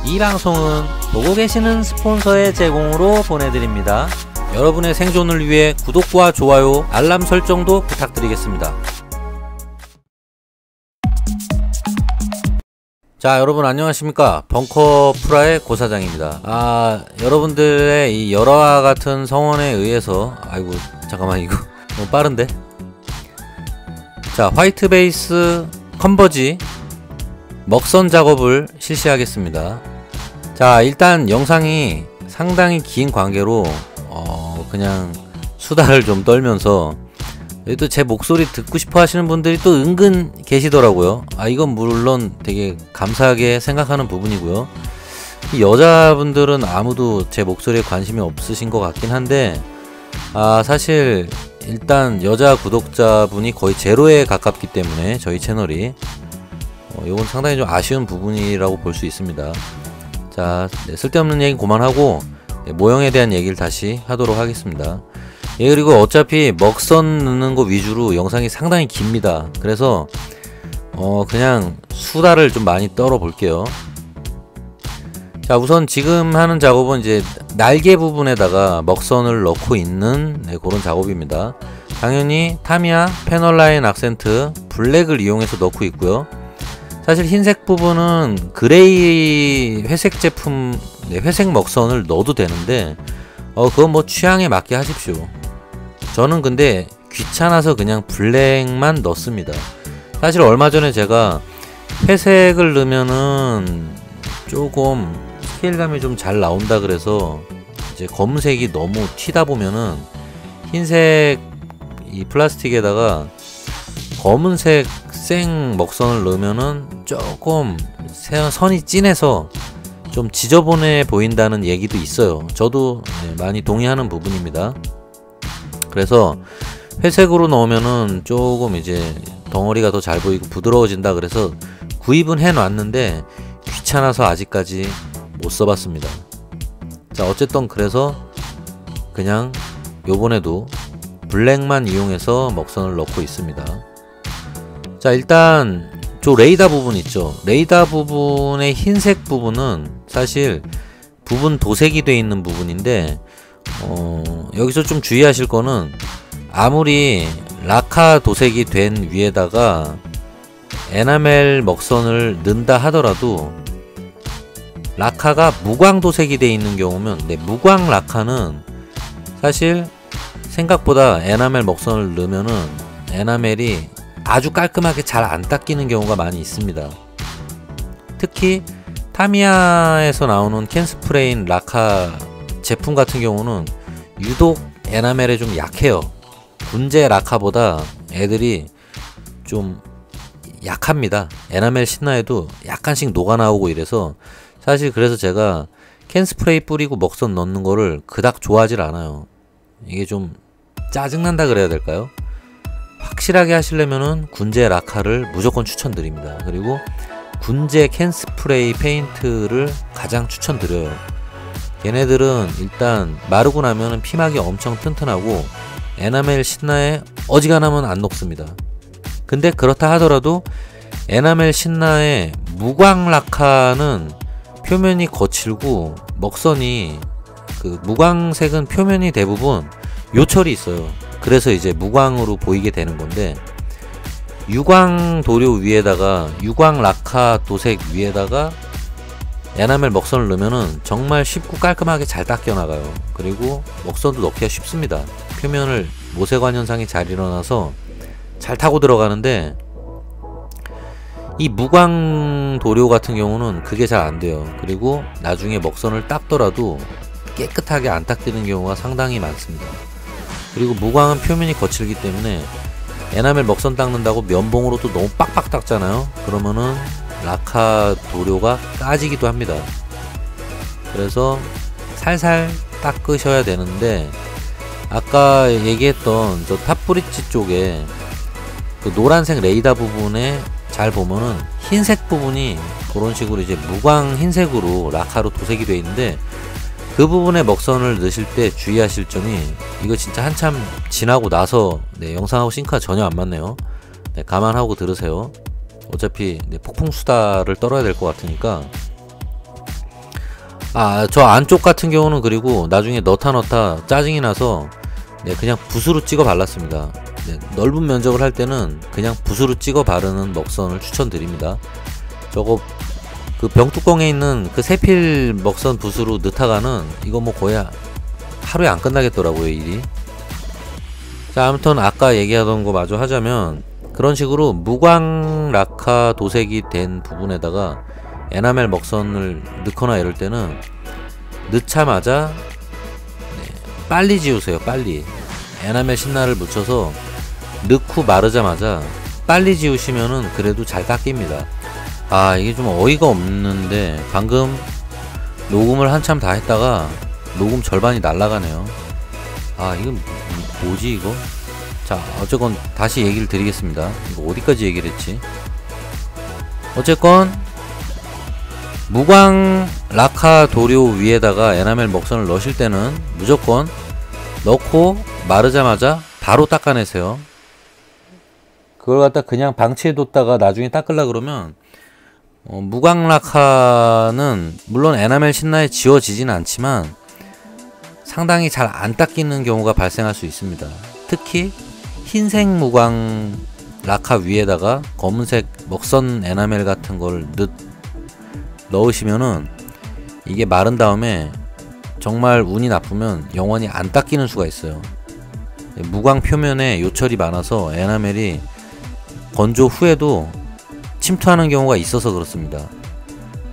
이 방송은 보고 계시는 스폰서의 제공으로 보내드립니다. 여러분의 생존을 위해 구독과 좋아요, 알람 설정도 부탁드리겠습니다. 자, 여러분 안녕하십니까. 벙커프라의 고사장입니다. 여러분들의 이 열화와 같은 성원에 의해서 아이고 잠깐만 이거 너무 빠른데. 자, 화이트베이스 컨버지 먹선 작업을 실시하겠습니다. 자, 일단 영상이 상당히 긴 관계로 그냥 수다를 좀 떨면서 또 제 목소리 듣고 싶어 하시는 분들이 또 은근 계시더라고요. 이건 물론 되게 감사하게 생각하는 부분이고요. 이 여자분들은 아무도 제 목소리에 관심이 없으신 것 같긴 한데 사실 일단 여자 구독자분이 거의 제로에 가깝기 때문에 저희 채널이 이건 상당히 좀 아쉬운 부분이라고 볼 수 있습니다. 자, 쓸데없는 얘기 그만하고 모형에 대한 얘기를 다시 하도록 하겠습니다. 그리고 어차피 먹선 넣는 거 위주로 영상이 상당히 깁니다. 그래서 그냥 수다를 좀 많이 떨어 볼게요. 자, 우선 지금 하는 작업은 이제 날개 부분에다가 먹선을 넣고 있는 그런 작업입니다. 당연히 타미야 패널라인 악센트 블랙을 이용해서 넣고 있고요. 사실 흰색 부분은 그레이 회색 제품 회색 먹선을 넣어도 되는데 그건 뭐 취향에 맞게 하십시오. 저는 근데 귀찮아서 그냥 블랙만 넣습니다. 사실 얼마 전에 제가 회색을 넣으면은 조금 스케일감이 좀 잘 나온다 그래서 이제 검은색이 너무 튀다 보면은 흰색 이 플라스틱에다가 검은색 생 먹선을 넣으면은 조금 선이 진해서 좀 지저분해 보인다는 얘기도 있어요. 저도 많이 동의하는 부분입니다. 그래서 회색으로 넣으면은 조금 이제 덩어리가 더 잘 보이고 부드러워진다 그래서 구입은 해 놨는데 귀찮아서 아직까지 못 써봤습니다. 자, 어쨌든 그래서 그냥 요번에도 블랙만 이용해서 먹선을 넣고 있습니다. 자, 일단 저 레이더 부분 있죠. 레이더 부분의 흰색 부분은 사실 부분 도색이 되어 있는 부분인데 여기서 좀 주의하실 거는 아무리 라카 도색이 된 위에다가 에나멜 먹선을 넣는다 하더라도 라카가 무광 도색이 되어 있는 경우면 무광 라카는 사실 생각보다 에나멜 먹선을 넣으면은 에나멜이 아주 깔끔하게 잘 안 닦이는 경우가 많이 있습니다. 특히 타미야에서 나오는 캔스프레인 라카 제품 같은 경우는 유독 에나멜에 좀 약해요. 군제 라카보다 애들이 좀 약합니다. 에나멜 신나에도 약간씩 녹아나오고 이래서 사실 그래서 제가 캔스프레이 뿌리고 먹선 넣는 거를 그닥 좋아하질 않아요. 이게 좀 짜증난다 그래야 될까요? 확실하게 하시려면은 군제 라카를 무조건 추천드립니다. 그리고 군제 캔스프레이 페인트를 가장 추천드려요. 얘네들은 일단 마르고 나면은 피막이 엄청 튼튼하고 에나멜 신나에 어지간하면 안 녹습니다. 근데 그렇다 하더라도 에나멜 신나의 무광 라카는 표면이 거칠고 먹선이 그 무광색은 표면이 대부분 요철이 있어요. 그래서 이제 무광으로 보이게 되는 건데 유광 도료 위에다가 유광 라카 도색 위에다가 에나멜 먹선을 넣으면은 정말 쉽고 깔끔하게 잘 닦여 나가요. 그리고 먹선도 넣기가 쉽습니다. 표면을 모세관 현상이 잘 일어나서 잘 타고 들어가는데 이 무광 도료 같은 경우는 그게 잘 안 돼요. 그리고 나중에 먹선을 닦더라도 깨끗하게 안 닦이는 경우가 상당히 많습니다. 그리고 무광은 표면이 거칠기 때문에 에나멜 먹선 닦는다고 면봉으로 또 너무 빡빡 닦잖아요. 그러면은 라카 도료가 까지기도 합니다. 그래서 살살 닦으셔야 되는데 아까 얘기했던 저 탑브릿지 쪽에 그 노란색 레이더 부분에 잘 보면은 흰색 부분이 그런 식으로 이제 무광 흰색으로 라카로 도색이 되어 있는데 그 부분에 먹선을 넣으실 때 주의하실 점이 이거 진짜 한참 지나고 나서 영상하고 싱크가 전혀 안 맞네요. 감안하고 들으세요. 어차피 폭풍수다를 떨어야 될 것 같으니까 저 안쪽 같은 경우는 그리고 나중에 넣다 짜증이 나서 네, 그냥 붓으로 찍어 발랐습니다. 네, 넓은 면적을 할 때는 그냥 붓으로 찍어 바르는 먹선을 추천드립니다. 저거 그 병뚜껑에 있는 그 세필 먹선 붓으로 넣다가는 이거 뭐 거의 하루에 안 끝나겠더라고요, 일이. 자, 아무튼 아까 얘기하던 거 마저 하자면 그런 식으로 무광 라카 도색이 된 부분에다가 에나멜 먹선을 넣거나 이럴 때는 넣자마자 빨리 지우세요. 빨리 에나멜 신나를 묻혀서 넣고 마르자마자 빨리 지우시면은 그래도 잘 닦입니다. 이게 좀 어이가 없는데 방금 녹음을 한참 다 했다가 녹음 절반이 날라가네요. 이건 뭐지 이거? 자, 어쨌건 다시 얘기를 드리겠습니다. 이거 어디까지 얘기를 했지? 어쨌건 무광 라카 도료 위에다가 에나멜 먹선을 넣으실 때는 무조건 넣고 마르자마자 바로 닦아내세요. 그걸 갖다 그냥 방치해뒀다가 나중에 닦으려 그러면 무광 라카는 물론 에나멜 신나에 지워지진 않지만 상당히 잘 안 닦이는 경우가 발생할 수 있습니다. 특히 흰색 무광 라카 위에다가 검은색 먹선 에나멜 같은 걸 넣으시면은 이게 마른 다음에 정말 운이 나쁘면 영원히 안 닦이는 수가 있어요. 무광 표면에 요철이 많아서 에나멜이 건조 후에도 침투하는 경우가 있어서 그렇습니다.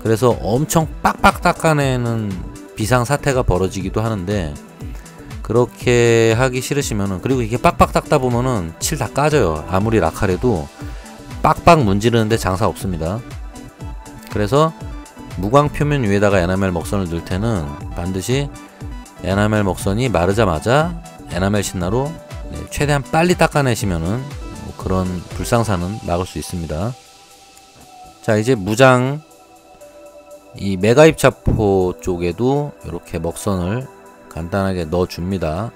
그래서 엄청 빡빡 닦아내는 비상사태가 벌어지기도 하는데, 그렇게 하기 싫으시면은, 그리고 이게 빡빡 닦다 보면은 칠 다 까져요. 아무리 라카래도 빡빡 문지르는데 장사 없습니다. 그래서 무광 표면 위에다가 에나멜 먹선을 넣을 때는 반드시 에나멜 먹선이 마르자마자 에나멜 신나로 최대한 빨리 닦아내시면은 그런 불상사는 막을 수 있습니다. 자, 이제 무장 이 메가입자포 쪽에도 이렇게 먹선을 간단하게 넣어줍니다.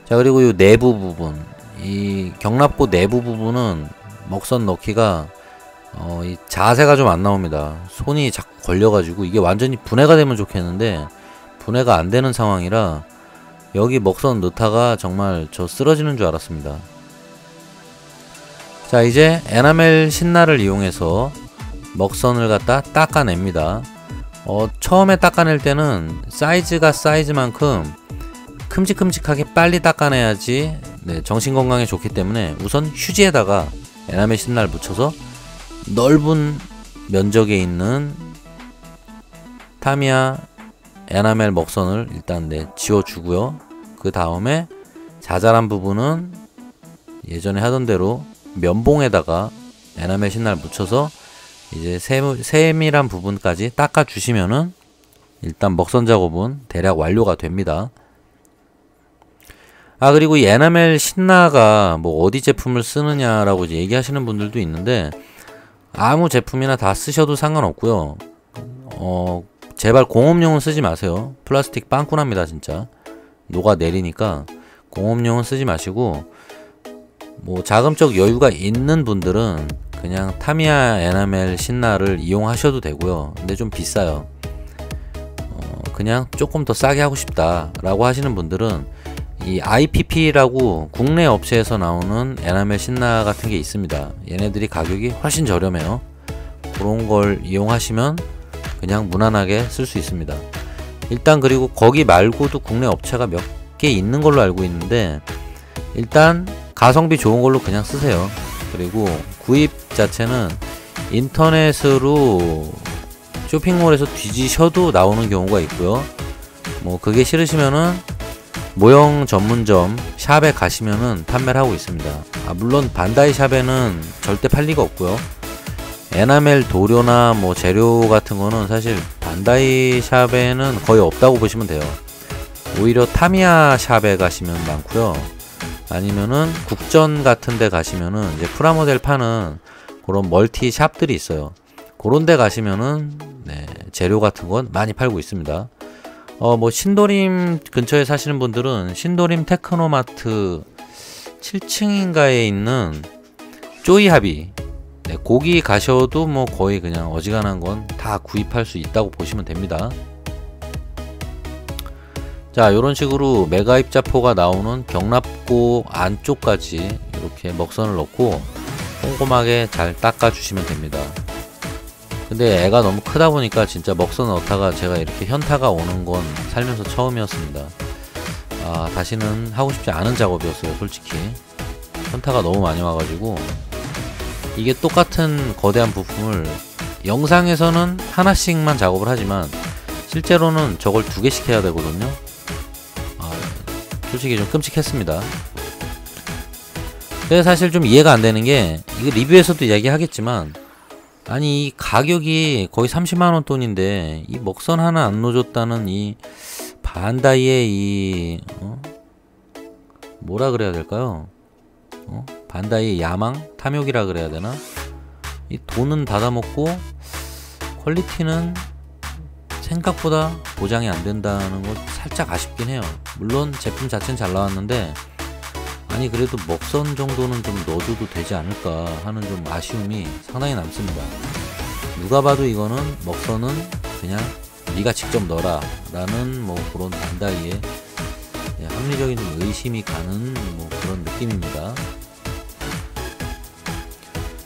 자, 그리고 이 내부 부분, 이 경납고 내부 부분은 먹선 넣기가 이 자세가 좀 안 나옵니다. 손이 자꾸 걸려가지고 이게 완전히 분해가 되면 좋겠는데 분해가 안 되는 상황이라 여기 먹선 넣다가 정말 저 쓰러지는 줄 알았습니다. 자, 이제 에나멜 신나를 이용해서 먹선을 갖다 닦아냅니다. 처음에 닦아낼 때는 사이즈가 사이즈만큼 큼직큼직하게 빨리 닦아내야지 정신건강에 좋기 때문에 우선 휴지에다가 에나멜 신나를 묻혀서 넓은 면적에 있는 타미야 에나멜 먹선을 일단 지워주고요. 그 다음에 자잘한 부분은 예전에 하던 대로 면봉에다가 에나멜 신나를 묻혀서 이제 세밀한 부분까지 닦아주시면은 일단 먹선 작업은 대략 완료가 됩니다. 그리고 이 에나멜 신나가 뭐 어디 제품을 쓰느냐라고 이제 얘기하시는 분들도 있는데 아무 제품이나 다 쓰셔도 상관없고요. 제발 공업용은 쓰지 마세요. 플라스틱 빵꾸납니다. 진짜 녹아내리니까 공업용은 쓰지 마시고, 뭐 자금적 여유가 있는 분들은 그냥 타미야 에나멜 신나를 이용하셔도 되고요. 근데 좀 비싸요. 그냥 조금 더 싸게 하고 싶다 라고 하시는 분들은 이 IPP라고 국내 업체에서 나오는 에나멜 신나 같은 게 있습니다. 얘네들이 가격이 훨씬 저렴해요. 그런 걸 이용하시면 그냥 무난하게 쓸 수 있습니다. 일단 그리고 거기 말고도 국내 업체가 몇 개 있는 걸로 알고 있는데 일단 가성비 좋은 걸로 그냥 쓰세요. 그리고 구입 자체는 인터넷으로 쇼핑몰에서 뒤지셔도 나오는 경우가 있고요. 뭐 그게 싫으시면은 모형 전문점 샵에 가시면은 판매를 하고 있습니다. 물론 반다이 샵에는 절대 팔 리가 없고요. 에나멜 도료나 뭐 재료 같은 거는 사실 반다이 샵에는 거의 없다고 보시면 돼요. 오히려 타미야 샵에 가시면 많고요. 아니면은 국전 같은 데 가시면은 이제 프라모델 파는 그런 멀티 샵들이 있어요. 그런 데 가시면은 재료 같은 건 많이 팔고 있습니다. 뭐 신도림 근처에 사시는 분들은 신도림 테크노마트 7층인가에 있는 쪼이하비, 네, 고기 가셔도 뭐 거의 그냥 어지간한 건 다 구입할 수 있다고 보시면 됩니다. 자, 요런 식으로 메가 입자포가 나오는 경납고 안쪽까지 이렇게 먹선을 넣고 꼼꼼하게 잘 닦아 주시면 됩니다. 근데 애가 너무 크다 보니까 진짜 먹선 넣다가 제가 이렇게 현타가 오는 건 살면서 처음이었습니다. 아, 다시는 하고 싶지 않은 작업이었어요. 솔직히 현타가 너무 많이 와가지고. 이게 똑같은 거대한 부품을 영상에서는 하나씩만 작업을 하지만 실제로는 저걸 2개씩 해야 되거든요. 아, 솔직히 좀 끔찍했습니다. 근데 사실 좀 이해가 안 되는 게, 이거 리뷰에서도 이야기하겠지만, 아니 이 가격이 거의 30만원 돈인데 이 먹선 하나 안 넣어줬다는 이 반다이의 이 뭐라 그래야 될까요? 반다이의 야망? 탐욕이라 그래야 되나? 이 돈은 받아먹고 퀄리티는 생각보다 보장이 안 된다는 거 살짝 아쉽긴 해요. 물론 제품 자체는 잘 나왔는데, 아니 그래도 먹선 정도는 좀 넣어줘도 되지 않을까 하는 좀 아쉬움이 상당히 남습니다. 누가 봐도 이거는 먹선은 그냥 네가 직접 넣어라 라는 뭐 그런 반다이의 합리적인 좀 의심이 가는 뭐 그런 느낌입니다.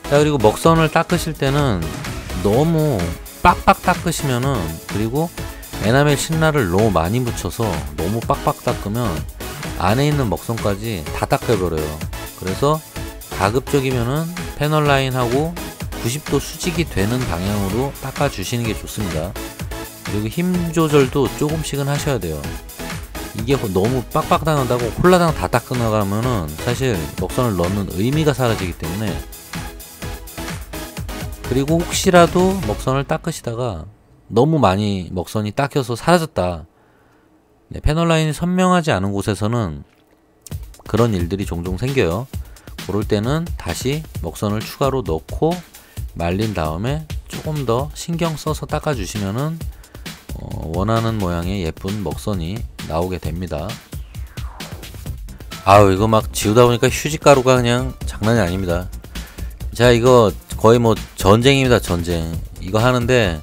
자, 그리고 먹선을 닦으실 때는 너무 빡빡 닦으시면은, 그리고 에나멜 신라를 너무 많이 묻혀서 너무 빡빡 닦으면 안에 있는 먹선까지 다 닦여버려요. 그래서 가급적이면은 패널 라인하고 90도 수직이 되는 방향으로 닦아주시는 게 좋습니다. 그리고 힘 조절도 조금씩은 하셔야 돼요. 이게 너무 빡빡 닦는다고 홀라당 다 닦아 나가면은 사실 먹선을 넣는 의미가 사라지기 때문에. 그리고 혹시라도 먹선을 닦으시다가 너무 많이 먹선이 닦여서 사라졌다. 네, 패널 라인이 선명하지 않은 곳에서는 그런 일들이 종종 생겨요. 그럴 때는 다시 먹선을 추가로 넣고 말린 다음에 조금 더 신경 써서 닦아 주시면은 원하는 모양의 예쁜 먹선이 나오게 됩니다. 아우, 이거 막 지우다 보니까 휴지가루가 그냥 장난이 아닙니다. 자, 이거 거의 뭐 전쟁입니다. 전쟁. 이거 하는데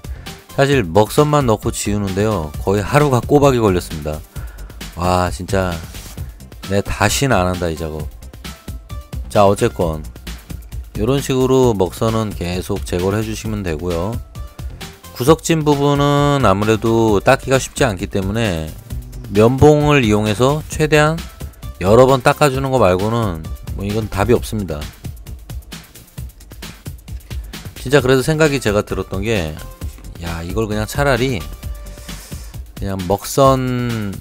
사실 먹선만 넣고 지우는데요, 거의 하루가 꼬박이 걸렸습니다. 와, 진짜 내 다시는 안 한다 이 작업. 자, 어쨌건 이런 식으로 먹선은 계속 제거를 해주시면 되고요. 구석진 부분은 아무래도 닦기가 쉽지 않기 때문에 면봉을 이용해서 최대한 여러 번 닦아주는 거 말고는 뭐 이건 답이 없습니다. 진짜 그래서 생각이 제가 들었던 게, 야, 이걸 그냥 차라리 그냥 먹선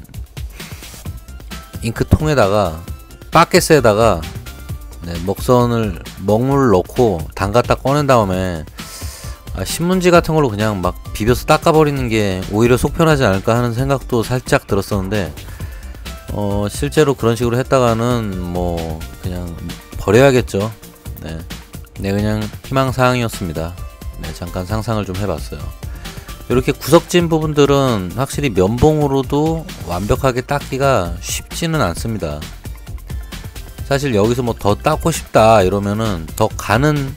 잉크통에다가 바켓에다가 먹선을 먹물 넣고 담갔다 꺼낸 다음에 신문지 같은 걸로 그냥 막 비벼서 닦아버리는 게 오히려 속편하지 않을까 하는 생각도 살짝 들었었는데, 실제로 그런 식으로 했다가는 뭐 그냥 버려야겠죠. 네, 그냥 희망사항이었습니다. 네, 잠깐 상상을 좀 해봤어요. 이렇게 구석진 부분들은 확실히 면봉으로도 완벽하게 닦기가 쉽지는 않습니다. 사실 여기서 뭐 더 닦고 싶다 이러면은 더 가는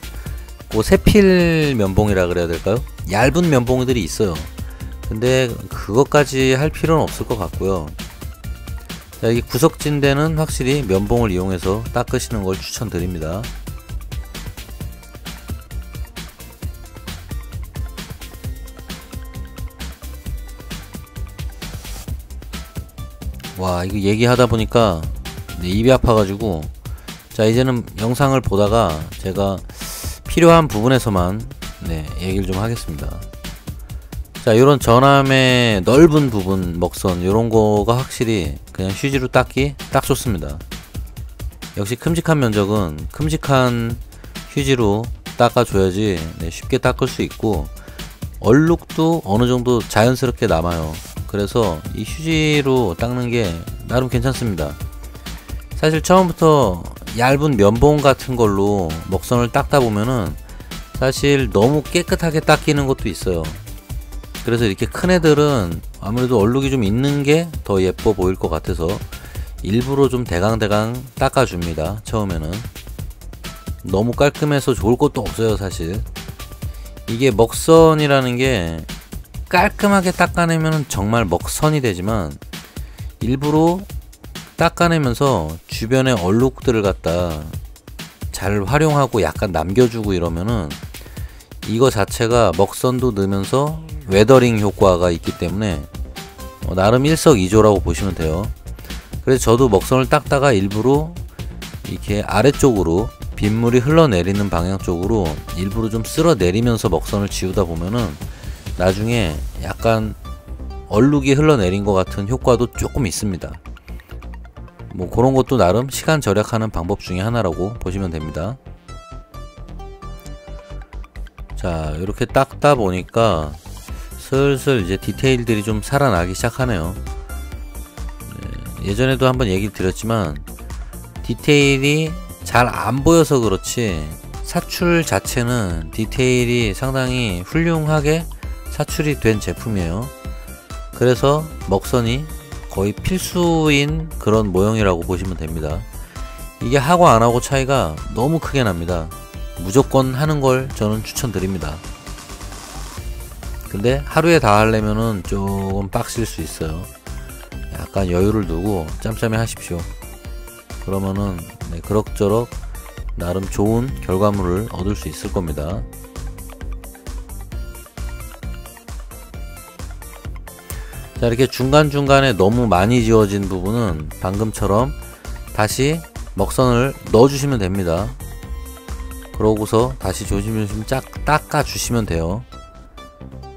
뭐 세필 면봉이라 그래야 될까요? 얇은 면봉들이 있어요. 근데 그것까지 할 필요는 없을 것 같고요. 자, 이 구석진 데는 확실히 면봉을 이용해서 닦으시는 걸 추천드립니다. 와, 이거 얘기하다 보니까 입이 아파가지고, 자, 이제는 영상을 보다가 제가 필요한 부분에서만 얘기를 좀 하겠습니다. 자, 요런 전함의 넓은 부분 먹선 요런 거가 확실히 그냥 휴지로 닦기 딱 좋습니다. 역시 큼직한 면적은 큼직한 휴지로 닦아줘야지 쉽게 닦을 수 있고, 얼룩도 어느 정도 자연스럽게 남아요. 그래서 이 휴지로 닦는 게 나름 괜찮습니다. 사실 처음부터 얇은 면봉 같은 걸로 먹선을 닦다 보면은 사실 너무 깨끗하게 닦이는 것도 있어요. 그래서 이렇게 큰 애들은 아무래도 얼룩이 좀 있는 게 더 예뻐 보일 것 같아서 일부러 좀 대강대강 닦아줍니다, 처음에는. 너무 깔끔해서 좋을 것도 없어요 사실. 이게 먹선이라는 게 깔끔하게 닦아내면 정말 먹선이 되지만, 일부러 닦아내면서 주변의 얼룩들을 갖다 잘 활용하고 약간 남겨주고 이러면은 이거 자체가 먹선도 넣으면서 웨더링 효과가 있기 때문에 나름 일석이조라고 보시면 돼요. 그래서 저도 먹선을 닦다가 일부러 이렇게 아래쪽으로 빗물이 흘러내리는 방향 쪽으로 일부러 좀 쓸어 내리면서 먹선을 지우다 보면은 나중에 약간 얼룩이 흘러내린 것 같은 효과도 조금 있습니다. 뭐 그런 것도 나름 시간 절약하는 방법 중에 하나라고 보시면 됩니다. 자, 이렇게 닦다 보니까 슬슬 이제 디테일들이 좀 살아나기 시작하네요. 예전에도 한번 얘기 드렸지만 디테일이 잘 안 보여서 그렇지 사출 자체는 디테일이 상당히 훌륭하게 사출이 된 제품이에요. 그래서 먹선이 거의 필수인 그런 모형이라고 보시면 됩니다. 이게 하고 안 하고 차이가 너무 크게 납니다. 무조건 하는 걸 저는 추천드립니다. 근데 하루에 다 하려면은 조금 빡실 수 있어요. 약간 여유를 두고 짬짬이 하십시오. 그러면은 그럭저럭 나름 좋은 결과물을 얻을 수 있을 겁니다. 자, 이렇게 중간중간에 너무 많이 지워진 부분은 방금처럼 다시 먹선을 넣어주시면 됩니다. 그러고서 다시 조심조심 쫙 닦아주시면 돼요.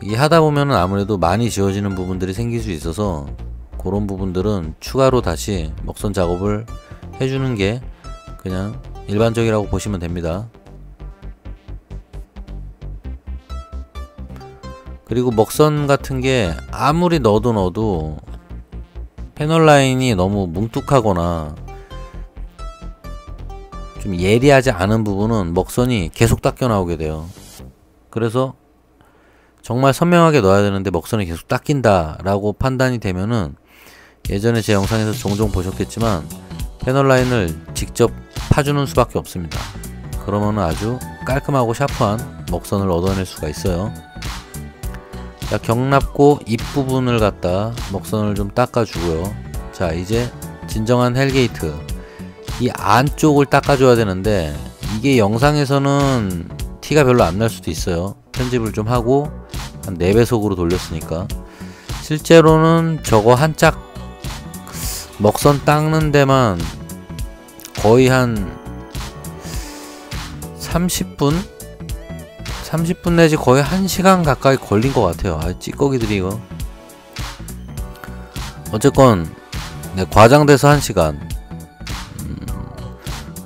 이게 하다보면은 아무래도 많이 지워지는 부분들이 생길 수 있어서 그런 부분들은 추가로 다시 먹선 작업을 해주는 게 그냥 일반적이라고 보시면 됩니다. 그리고 먹선 같은 게 아무리 넣어도 패널 라인이 너무 뭉툭하거나 좀 예리하지 않은 부분은 먹선이 계속 닦여 나오게 돼요. 그래서 정말 선명하게 넣어야 되는데 먹선이 계속 닦인다 라고 판단이 되면은 예전에 제 영상에서 종종 보셨겠지만 패널 라인을 직접 파주는 수밖에 없습니다. 그러면 아주 깔끔하고 샤프한 먹선을 얻어낼 수가 있어요. 자, 경납고 입 부분을 갖다 먹선을 좀 닦아주고요. 자, 이제 진정한 헬게이트 이 안쪽을 닦아줘야 되는데 이게 영상에서는 티가 별로 안 날 수도 있어요. 편집을 좀 하고 한 4배속으로 돌렸으니까. 실제로는 저거 한 짝 먹선 닦는 데만 거의 한 30분 내지 거의 1시간 가까이 걸린 것 같아요. 아, 찌꺼기들이 이거. 어쨌건 과장돼서 1시간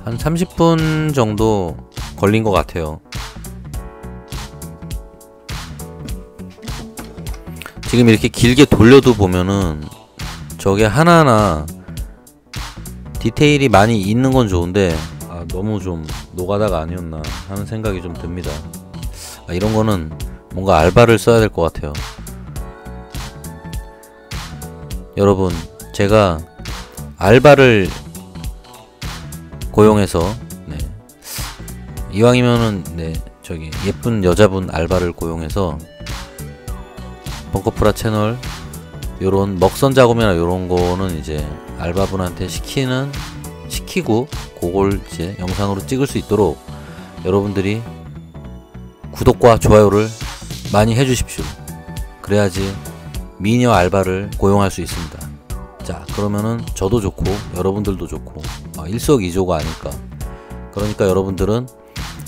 한 30분 정도 걸린 것 같아요. 지금 이렇게 길게 돌려도 보면은 저게 하나하나 디테일이 많이 있는 건 좋은데 너무 좀 노가다가 아니었나 하는 생각이 좀 듭니다. 이런 거는 뭔가 알바를 써야 될 것 같아요. 여러분, 제가 알바를 고용해서 이왕이면은 저기 예쁜 여자분 알바를 고용해서 벙커프라 채널 요런 먹선 작업이나 요런 거는 이제 알바분한테 시키고 그걸 이제 영상으로 찍을 수 있도록 여러분들이 구독과 좋아요를 많이 해주십시오. 그래야지 미녀 알바를 고용할 수 있습니다. 자, 그러면은 저도 좋고 여러분들도 좋고 일석이조가 아닐까. 그러니까 여러분들은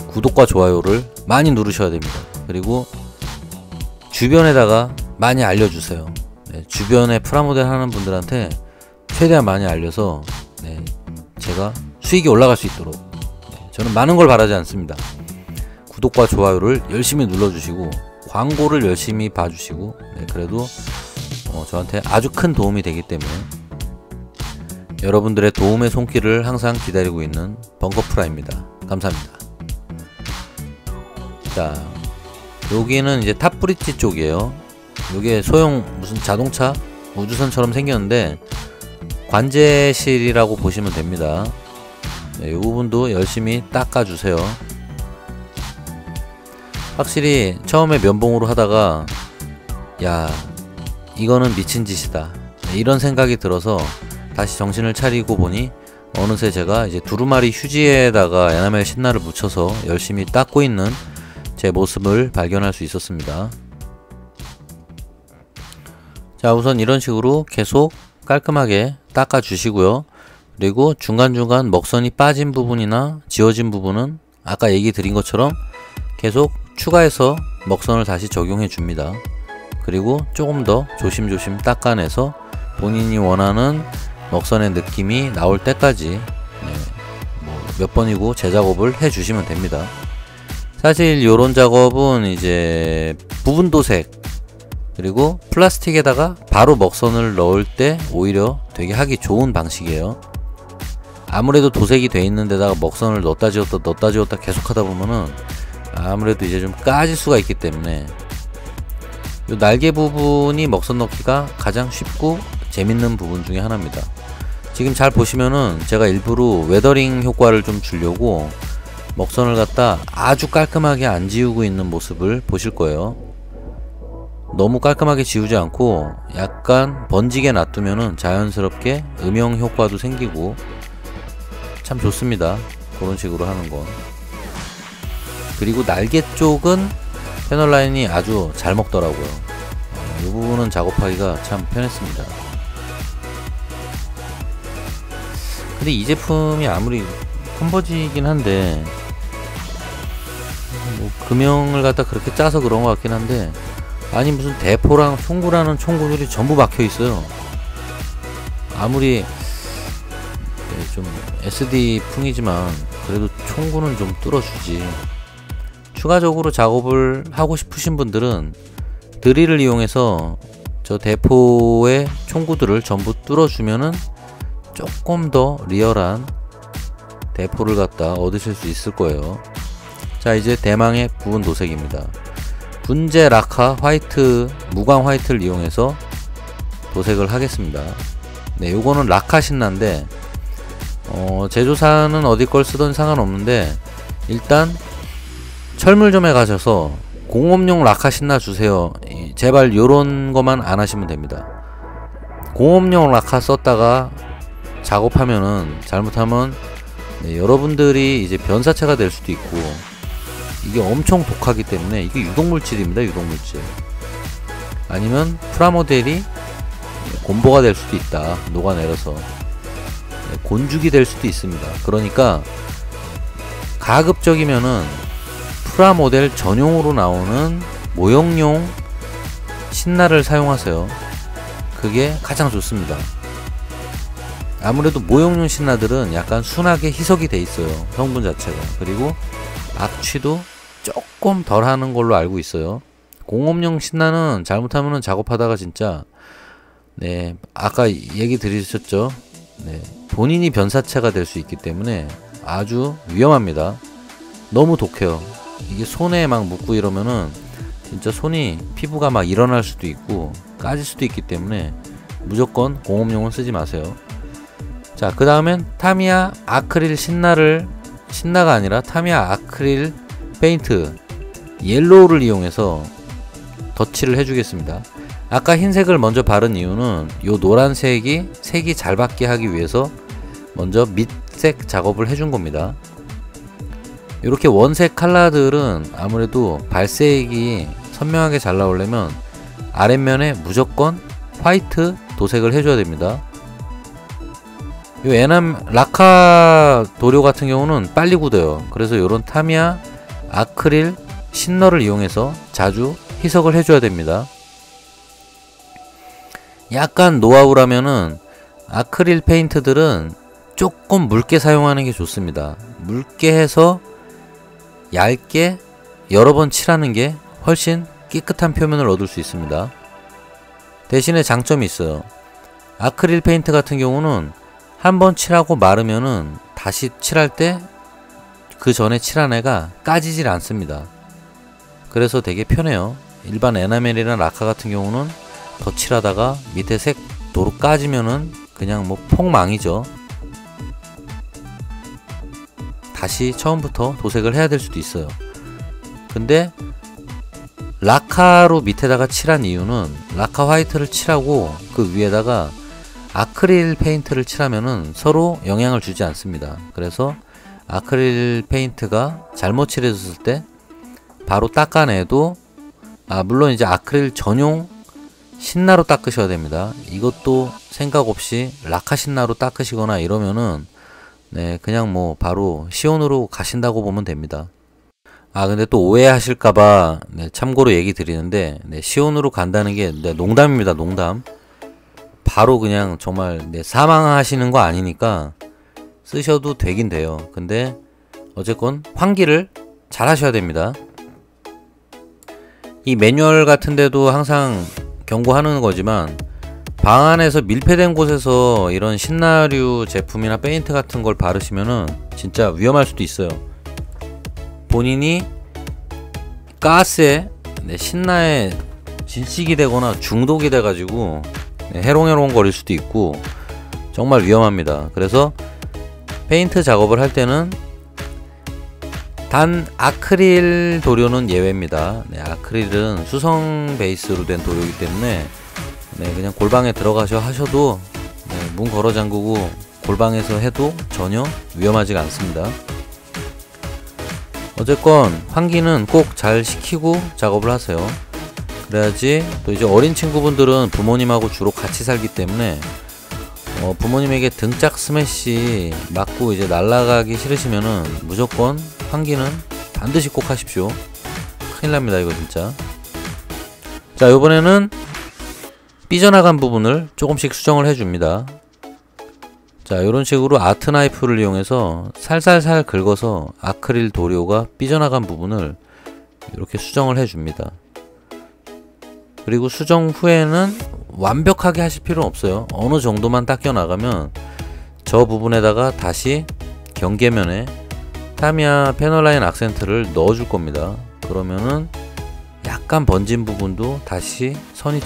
구독과 좋아요를 많이 누르셔야 됩니다. 그리고 주변에다가 많이 알려주세요. 주변에 프라모델 하는 분들한테 최대한 많이 알려서 제가 수익이 올라갈 수 있도록 저는 많은 걸 바라지 않습니다. 구독과 좋아요를 열심히 눌러주시고 광고를 열심히 봐주시고 그래도 저한테 아주 큰 도움이 되기 때문에 여러분들의 도움의 손길을 항상 기다리고 있는 벙커프라입니다. 감사합니다. 자, 여기는 이제 탑브릿지 쪽이에요. 요게 소형 무슨 자동차 우주선처럼 생겼는데 관제실이라고 보시면 됩니다. 네, 이 부분도 열심히 닦아주세요. 확실히 처음에 면봉으로 하다가 야 이거는 미친 짓이다 이런 생각이 들어서 다시 정신을 차리고 보니 어느새 제가 이제 두루마리 휴지에다가 에나멜 신나를 묻혀서 열심히 닦고 있는 제 모습을 발견할 수 있었습니다. 자, 우선 이런 식으로 계속 깔끔하게 닦아 주시고요. 그리고 중간중간 먹선이 빠진 부분이나 지워진 부분은 아까 얘기 드린 것처럼 계속 추가해서 먹선을 다시 적용해 줍니다. 그리고 조금 더 조심조심 닦아내서 본인이 원하는 먹선의 느낌이 나올 때까지 몇 번이고 재작업을 해 주시면 됩니다. 사실 요런 작업은 이제 부분 도색 그리고 플라스틱에다가 바로 먹선을 넣을 때 오히려 되게 하기 좋은 방식이에요. 아무래도 도색이 돼 있는 데다가 먹선을 넣었다 지웠다 계속 하다 보면은 아무래도 이제 좀 까질 수가 있기 때문에 요 날개 부분이 먹선 넣기가 가장 쉽고 재밌는 부분 중에 하나입니다. 지금 잘 보시면은 제가 일부러 웨더링 효과를 좀 주려고 먹선을 갖다 아주 깔끔하게 안 지우고 있는 모습을 보실 거예요. 너무 깔끔하게 지우지 않고 약간 번지게 놔두면은 자연스럽게 음영 효과도 생기고 참 좋습니다. 그런 식으로 하는 건. 그리고 날개 쪽은 패널 라인이 아주 잘 먹더라고요. 이 부분은 작업하기가 참 편했습니다. 근데 이 제품이 아무리 컨버지긴 한데 뭐 금형을 갖다 그렇게 짜서 그런 것 같긴 한데 아니 무슨 대포랑 총구라는 총구들이 전부 박혀 있어요. 아무리 좀 SD 풍이지만 그래도 총구는 좀 뚫어주지. 추가적으로 작업을 하고 싶으신 분들은 드릴을 이용해서 저 대포의 총구들을 전부 뚫어주면은 조금 더 리얼한 대포를 갖다 얻으실 수 있을 거예요. 자, 이제 대망의 부분 도색입니다. 분재 라카 화이트, 무광 화이트를 이용해서 도색을 하겠습니다. 네, 요거는 라카 신나인데 제조사는 어디 걸 쓰던 상관없는데 일단 철물점에 가셔서 공업용 라카 신나 주세요. 제발 요런 거만 안 하시면 됩니다. 공업용 라카 썼다가 작업하면은 잘못하면 여러분들이 이제 변사체가 될 수도 있고 이게 엄청 독하기 때문에 이게 유독물질입니다. 유독물질. 아니면 프라모델이 곰보가 될 수도 있다. 녹아내려서 곤죽이 될 수도 있습니다. 그러니까 가급적이면은 프라모델 전용으로 나오는 모형용 신나를 사용하세요. 그게 가장 좋습니다. 아무래도 모형용 신나들은 약간 순하게 희석이 돼 있어요. 성분 자체가. 그리고 악취도 조금 덜 하는 걸로 알고 있어요. 공업용 신나는 잘못하면은 작업하다가 진짜 아까 얘기 드리셨죠. 본인이 변사체가 될 수 있기 때문에 아주 위험합니다. 너무 독해요. 이게 손에 막 묻고 이러면은 진짜 손이 피부가 막 일어날 수도 있고 까질 수도 있기 때문에 무조건 공업용은 쓰지 마세요. 자, 그 다음엔 타미야 아크릴 신나가 아니라 타미야 아크릴 페인트 옐로우를 이용해서 덧칠을 해주겠습니다. 아까 흰색을 먼저 바른 이유는 요 노란색이 색이 잘 받게 하기 위해서 먼저 밑색 작업을 해준 겁니다. 이렇게 원색 컬러들은 아무래도 발색이 선명하게 잘 나오려면 아랫면에 무조건 화이트 도색을 해줘야 됩니다. 요 라카 도료 같은 경우는 빨리 굳어요. 그래서 요런 타미야 아크릴 신너를 이용해서 자주 희석을 해줘야 됩니다. 약간 노하우라면은 아크릴 페인트들은 조금 묽게 사용하는 게 좋습니다. 묽게 해서 얇게 여러 번 칠하는 게 훨씬 깨끗한 표면을 얻을 수 있습니다. 대신에 장점이 있어요. 아크릴 페인트 같은 경우는 한번 칠하고 마르면은 다시 칠할 때 그 전에 칠한 애가 까지질 않습니다. 그래서 되게 편해요. 일반 에나멜이나 라카 같은 경우는 더 칠하다가 밑에 색 도로 까지면은 그냥 뭐 폭망이죠. 다시 처음부터 도색을 해야 될 수도 있어요. 근데 라카로 밑에다가 칠한 이유는 라카 화이트를 칠하고 그 위에다가 아크릴 페인트를 칠하면은 서로 영향을 주지 않습니다. 그래서 아크릴 페인트가 잘못 칠해졌을 때 바로 닦아내도, 물론 이제 아크릴 전용 신나로 닦으셔야 됩니다. 이것도 생각 없이 라카 신나로 닦으시거나 이러면은 네, 그냥 뭐 바로 시온으로 가신다고 보면 됩니다. 근데 또 오해하실까봐 네, 참고로 얘기 드리는데, 네, 시온으로 간다는 게 네, 농담입니다. 농담. 바로 그냥 정말 네, 사망하시는 거 아니니까 쓰셔도 되긴 돼요. 근데 어쨌건 환기를 잘 하셔야 됩니다. 이 매뉴얼 같은 데도 항상 경고하는 거지만, 방 안에서 밀폐된 곳에서 이런 신나류 제품이나 페인트 같은 걸 바르시면은 진짜 위험할 수도 있어요. 본인이 가스에 네, 신나에 질식이 되거나 중독이 돼 가지고 네, 해롱해롱 거릴 수도 있고 정말 위험합니다. 그래서 페인트 작업을 할 때는 단 아크릴 도료는 예외입니다. 네, 아크릴은 수성 베이스로 된 도료이기 때문에 네, 그냥 골방에 들어가셔 하셔도 네, 문 걸어 잠그고 골방에서 해도 전혀 위험하지가 않습니다. 어쨌건 환기는 꼭 잘 시키고 작업을 하세요. 그래야지 또 이제 어린 친구분들은 부모님하고 주로 같이 살기 때문에 부모님에게 등짝 스매시 맞고 이제 날아가기 싫으시면은 무조건 환기는 반드시 꼭 하십시오. 큰일 납니다, 이거 진짜. 자, 요번에는 삐져나간 부분을 조금씩 수정을 해줍니다. 자, 요런 식으로 아트 나이프를 이용해서 살살살 긁어서 아크릴 도료가 삐져나간 부분을 이렇게 수정을 해줍니다. 그리고 수정 후에는 완벽하게 하실 필요는 없어요. 어느 정도만 닦여 나가면 저 부분에다가 다시 경계면에 타미야 패널라인 악센트를 넣어줄 겁니다. 그러면은 약간 번진 부분도 다시 선이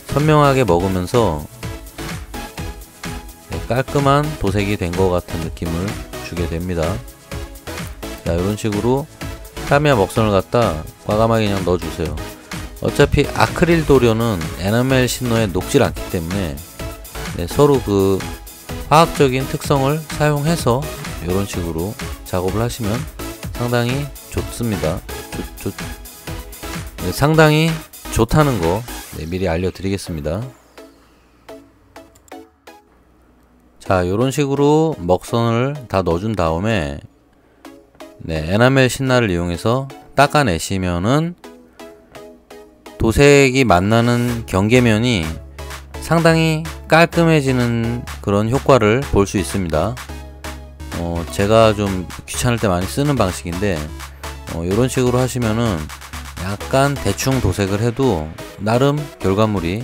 선명하게 먹으면서 깔끔한 도색이 된 것 같은 느낌을 주게 됩니다. 자, 이런 식으로 타미야 먹선을 갖다 과감하게 그냥 넣어주세요. 어차피 아크릴 도료는 에나멜 신노에 녹질 않기 때문에 네, 서로 그 화학적인 특성을 사용해서 이런 식으로 작업을 하시면 상당히 좋습니다. 네, 상당히 좋다는 거 네, 미리 알려드리겠습니다. 자, 요런 식으로 먹선을 다 넣어준 다음에 네, 에나멜 신나를 이용해서 닦아내시면은 도색이 만나는 경계면이 상당히 깔끔해지는 그런 효과를 볼 수 있습니다. 제가 좀 귀찮을 때 많이 쓰는 방식인데 요런 식으로 하시면은 약간 대충 도색을 해도 나름 결과물이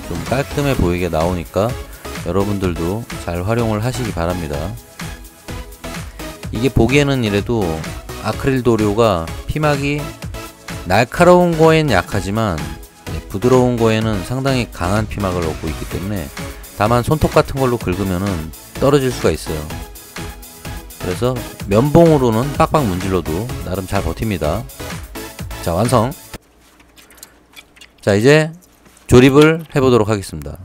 좀 깔끔해 보이게 나오니까 여러분들도 잘 활용을 하시기 바랍니다. 이게 보기에는 이래도 아크릴 도료가 피막이 날카로운 거엔 약하지만 부드러운 거에는 상당히 강한 피막을 얻고 있기 때문에 다만 손톱 같은 걸로 긁으면은 떨어질 수가 있어요. 그래서 면봉으로는 빡빡 문질러도 나름 잘 버팁니다. 자, 완성. 자, 이제 조립을 해보도록 하겠습니다.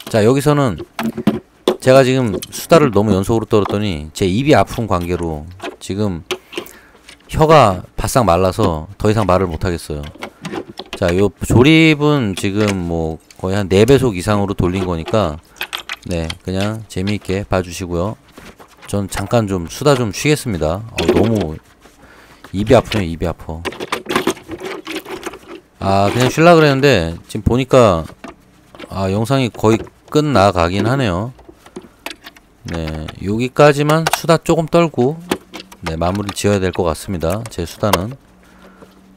자, 여기서는 제가 지금 수다를 너무 연속으로 떨었더니 제 입이 아픈 관계로 지금 혀가 바싹 말라서 더 이상 말을 못하겠어요. 자, 요 조립은 지금 뭐 거의 한 4배속 이상으로 돌린 거니까 네, 그냥 재미있게 봐주시고요. 전 잠깐 좀 수다 좀 쉬겠습니다. 너무 입이 아프네요. 입이 아파. 그냥 쉴라 그랬는데 지금 보니까 영상이 거의 끝나가긴 하네요. 네, 여기까지만 수다 조금 떨고 네, 마무리 지어야 될 것 같습니다. 제 수다는.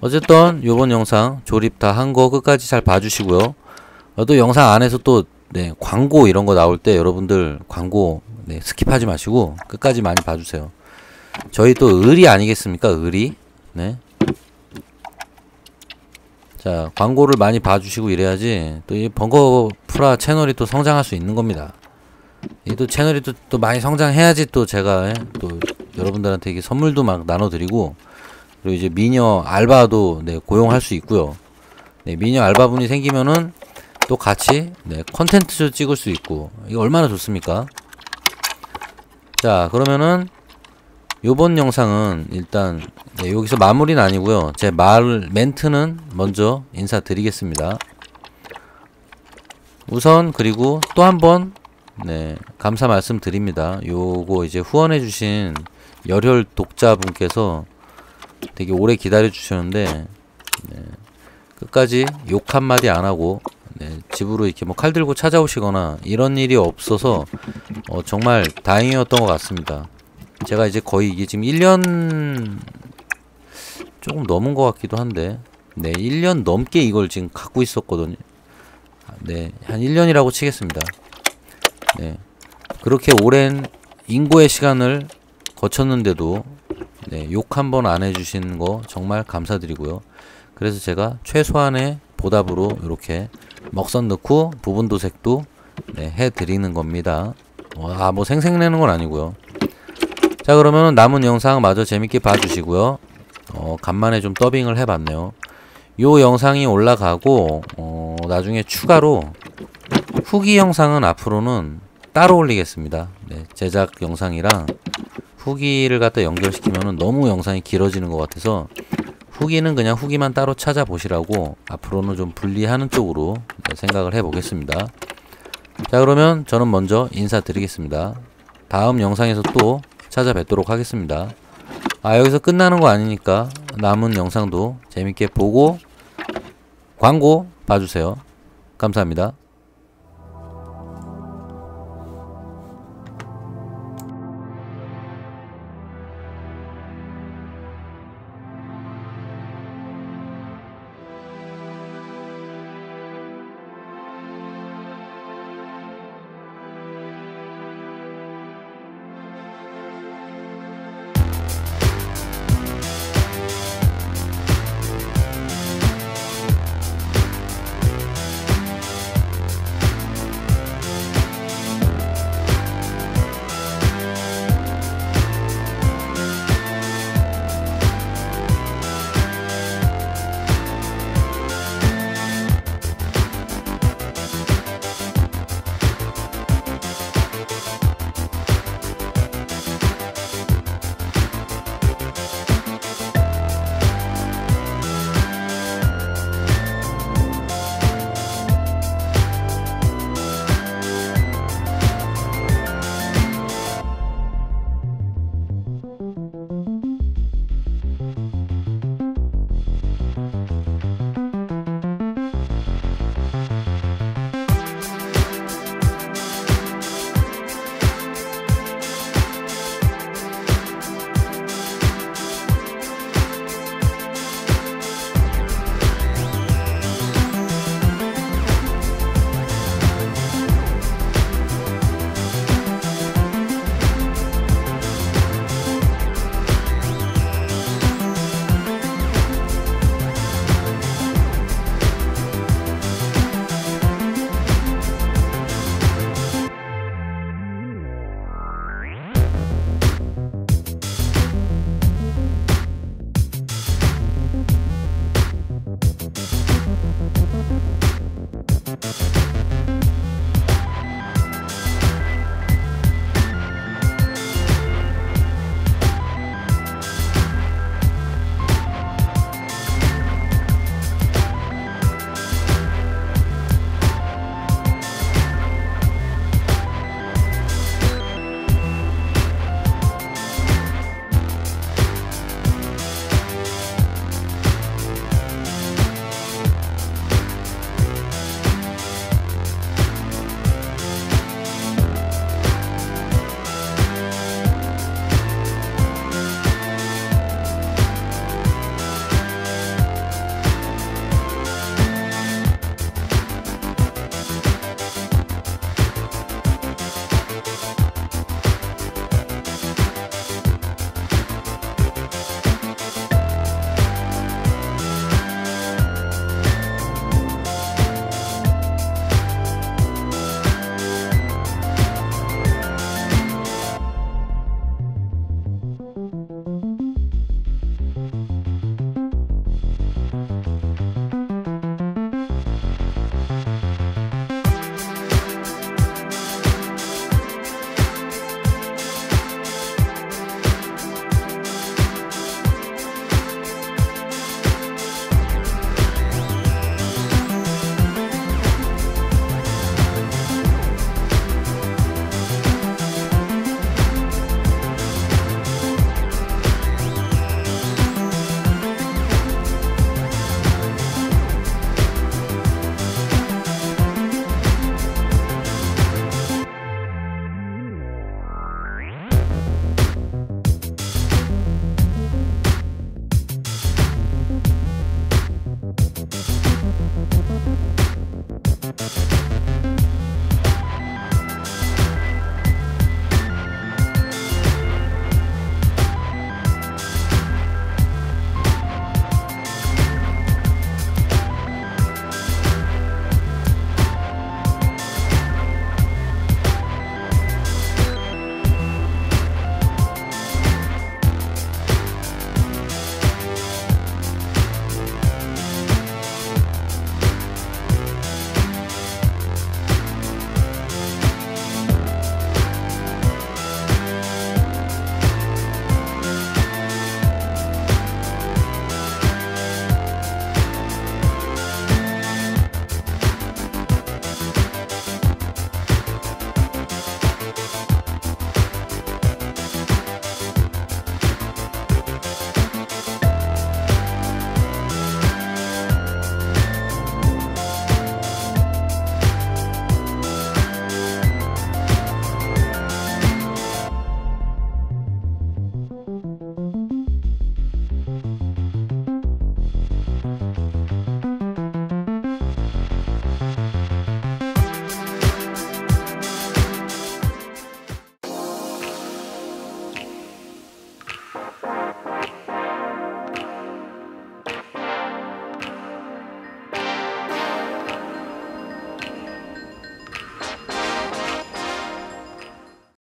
어쨌든 요번 영상 조립 다 한 거 끝까지 잘 봐주시고요. 또 영상 안에서 또 네, 광고 이런 거 나올 때 여러분들 광고 네, 스킵하지 마시고 끝까지 많이 봐주세요. 저희 또 의리 아니겠습니까? 의리. 네. 자, 광고를 많이 봐주시고 이래야지 또 이 번거프라 채널이 또 성장할 수 있는 겁니다. 이 또 채널이 또 많이 성장해야지 또 제가 또 여러분들한테 이게 선물도 막 나눠드리고, 그리고 이제 미녀 알바도 네, 고용할 수 있고요. 네, 미녀 알바분이 생기면은 또 같이 네, 컨텐츠도 찍을 수 있고, 이거 얼마나 좋습니까? 자, 그러면은 요번 영상은 일단 네, 여기서 마무리는 아니고요. 제 멘트는 먼저 인사드리겠습니다. 우선 그리고 또 한번 네, 감사 말씀드립니다. 요거 이제 후원해주신 열혈 독자분께서 되게 오래 기다려 주셨는데 네, 끝까지 욕 한마디 안하고 네, 집으로 이렇게 뭐 칼 들고 찾아오시거나 이런 일이 없어서 정말 다행이었던 것 같습니다. 제가 이제 거의 이게 지금 1년 조금 넘은 것 같기도 한데 네, 1년 넘게 이걸 지금 갖고 있었거든요. 네, 한 1년이라고 치겠습니다. 네, 그렇게 오랜 인고의 시간을 거쳤는데도 네, 욕 한 번 안 해주신 거 정말 감사드리고요. 그래서 제가 최소한의 보답으로 이렇게 먹선 넣고 부분 도색도 네, 해드리는 겁니다. 뭐 생색내는 건 아니고요. 자, 그러면 남은 영상 마저 재밌게 봐주시고요. 간만에 좀 더빙을 해봤네요. 요 영상이 올라가고 나중에 추가로 후기 영상은 앞으로는 따로 올리겠습니다. 네, 제작 영상이랑 후기를 갖다 연결시키면은 너무 영상이 길어지는 것 같아서 후기는 그냥 후기만 따로 찾아보시라고 앞으로는 좀 분리하는 쪽으로 네, 생각을 해보겠습니다. 자, 그러면 저는 먼저 인사드리겠습니다. 다음 영상에서 또 찾아뵙도록 하겠습니다. 여기서 끝나는 거 아니니까 남은 영상도 재밌게 보고 광고 봐주세요. 감사합니다.